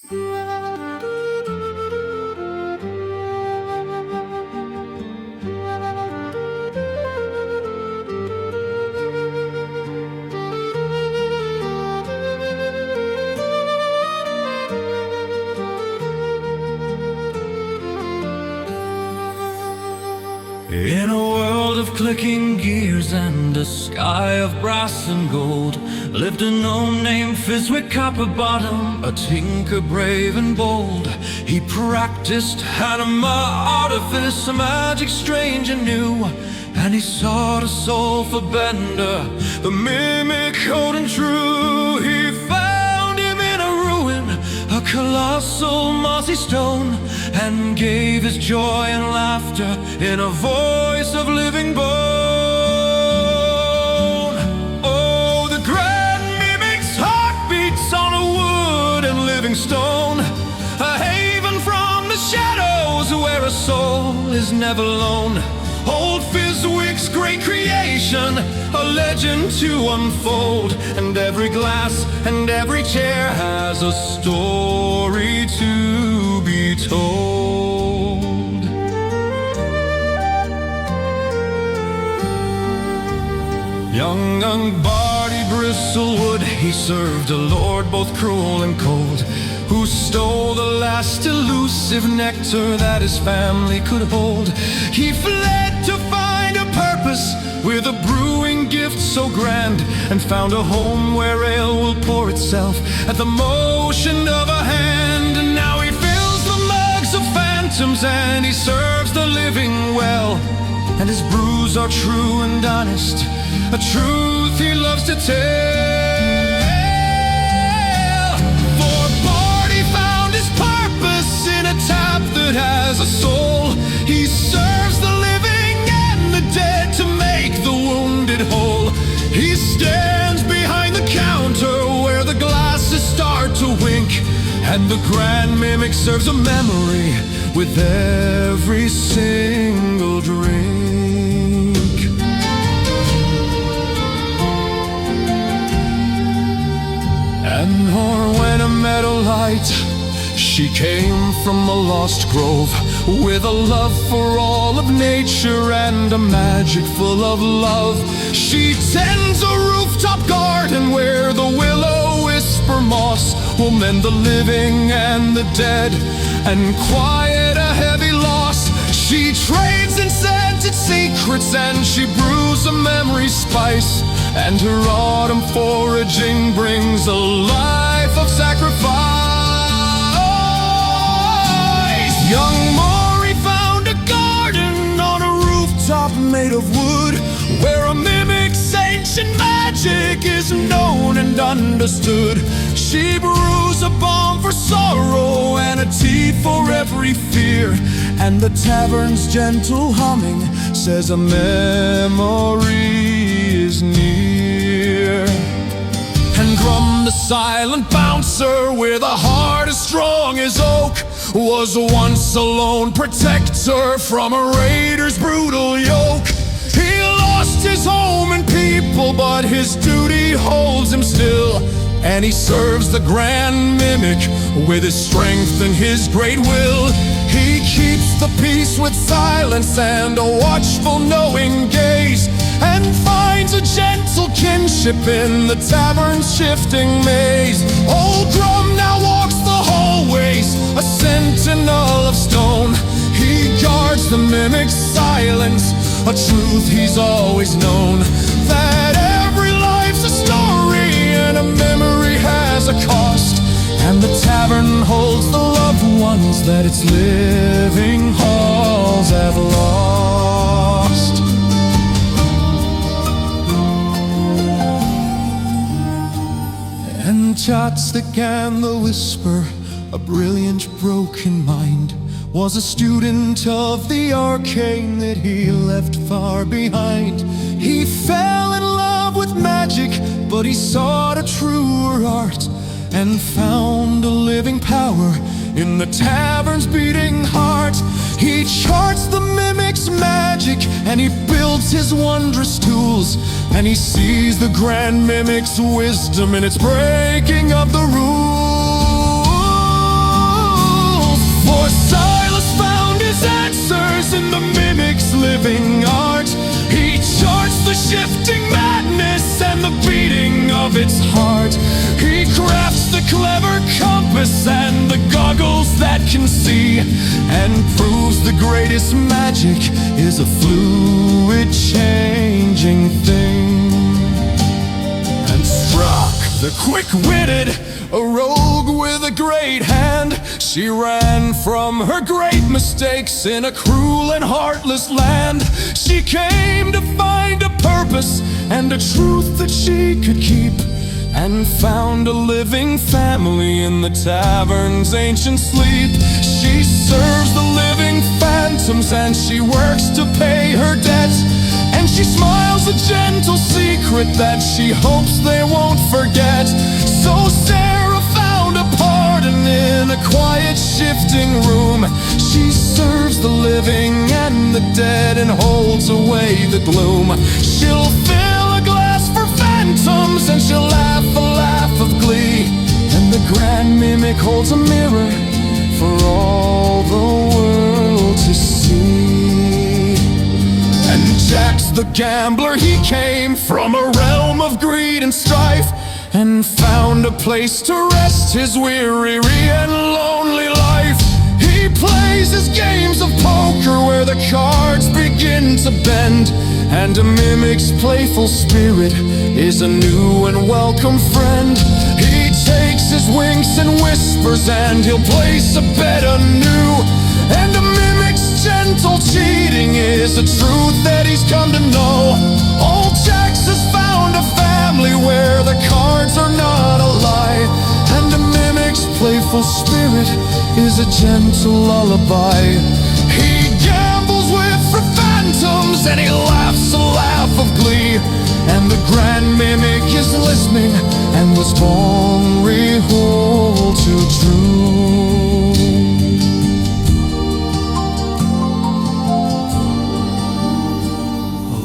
In a world of clicking gears and a sky of brass and gold, lived a gnome named Fizzwick Copperbottom, a tinker brave and bold. He practiced Anima-Artifice, a magic strange and new, and he sought a soul for Bender, the mimic old and true. He found him in a ruin, a colossal mossy stone, and gave his joy and laughter in a voice of living bone. Oh, the grand mimic's heart beats on a wood and living stone, a haven from the shadows where a soul is never alone. Old Fizzwick's great creation, a legend to unfold, and every glass and every chair has a story to be told. Young Barty Bristlewood, he served a lord both cruel and cold, who stole the last elusive nectar that his family could hold. He fled to find a purpose with a brewing gift so grand, and found a home where ale will pour itself at the motion of a hand. And now he fills the mugs of phantoms and he serves the living well, and his brews are true and honest, a truth he loves to tell. For Barty found his purpose in a tap that has a soul. He serves the living and the dead to make the wounded whole. He stands behind the counter where the glasses start to wink, and the grand mimic serves a memory with every single drink. And when a meadow light, she came from a lost grove, with a love for all of nature and a magic full of love. She tends a rooftop garden where the will-o-wisp moss will mend the living and the dead and quiet a heavy loss. She trades in scented secrets and she brews a memory spice, and her autumn foraging brings a life of sacrifice. Young Maury found a garden on a rooftop made of wood, where a mimic's ancient magic is known and understood. She brews a balm for sorrow and a tea for every fear, and the tavern's gentle humming says a memory is near. And Grum, the silent bouncer, with a heart as strong as oak, was once a lone protector from a raider's brutal yoke. He lost his home and people, but his duty holds him still, and he serves the grand mimic with his strength and his great will. He keeps the peace with silence and a watchful knowing gaze, and finds a gentle kinship in the tavern's shifting maze. Old Grum now walks the hallways, a sentinel of stone. He guards the mimic's silence, a truth he's always known, that every life's a story and a memory has a cost, and the tavern holds the loved ones that its living halls have lost. And Chopstick and the Whisper, a brilliant broken mind, was a student of the arcane that he left far behind. He fell in love with magic, but he sought a truer art, and found a living power in the tavern's beating heart. He charts the mimic's magic and he builds his wondrous tools, and he sees the grand mimic's wisdom in its breaking of the rules. its heart. He crafts the clever compass and the goggles that can see, and proves the greatest magic is a fluid changing thing. And struck the quick-witted, a rogue with a great hand, she ran from her great mistakes in a cruel and heartless land. She came to find a purpose and a truth that she could keep, and found a living family in the tavern's ancient sleep. She serves the living phantoms and she works to pay her debt, and she smiles a gentle secret that she hopes they won't forget. So Sarah found a pardon in a quiet shifting room. She serves the living and the dead and holds away the gloom. She'll fill a glass for phantoms and she'll laugh a laugh of glee, and the grand mimic holds a mirror for all the world to see. And Jack's the gambler, he came from a realm of greed and strife, and found a place to rest his weary and lonely life. He plays his games of poker where the cards begin to bend, and a mimic's playful spirit is a new and welcome friend. He takes his winks and whispers and he'll place a bet anew, and a mimic's gentle cheating is a truth that he's come to know. Old Jax has found a family where the cards are not a lie, and a mimic's playful spirit is a gentle lullaby. He gambles with for phantoms and he laughs a laugh of glee, and the grand mimic is listening and was born real to true.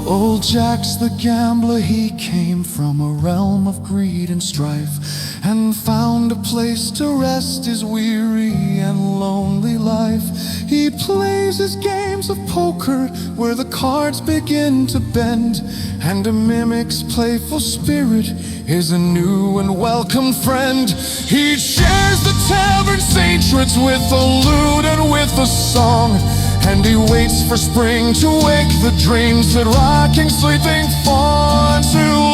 Old Jax the gambler, he came from a realm of greed and strife, and found a place to rest his weary and lonely life. He plays his games of poker where the cards begin to bend, and a mimic's playful spirit is a new and welcome friend. He shares the tavern's secrets with a lute and with a song, and he waits for spring to wake the dreams that rocking sleeping for too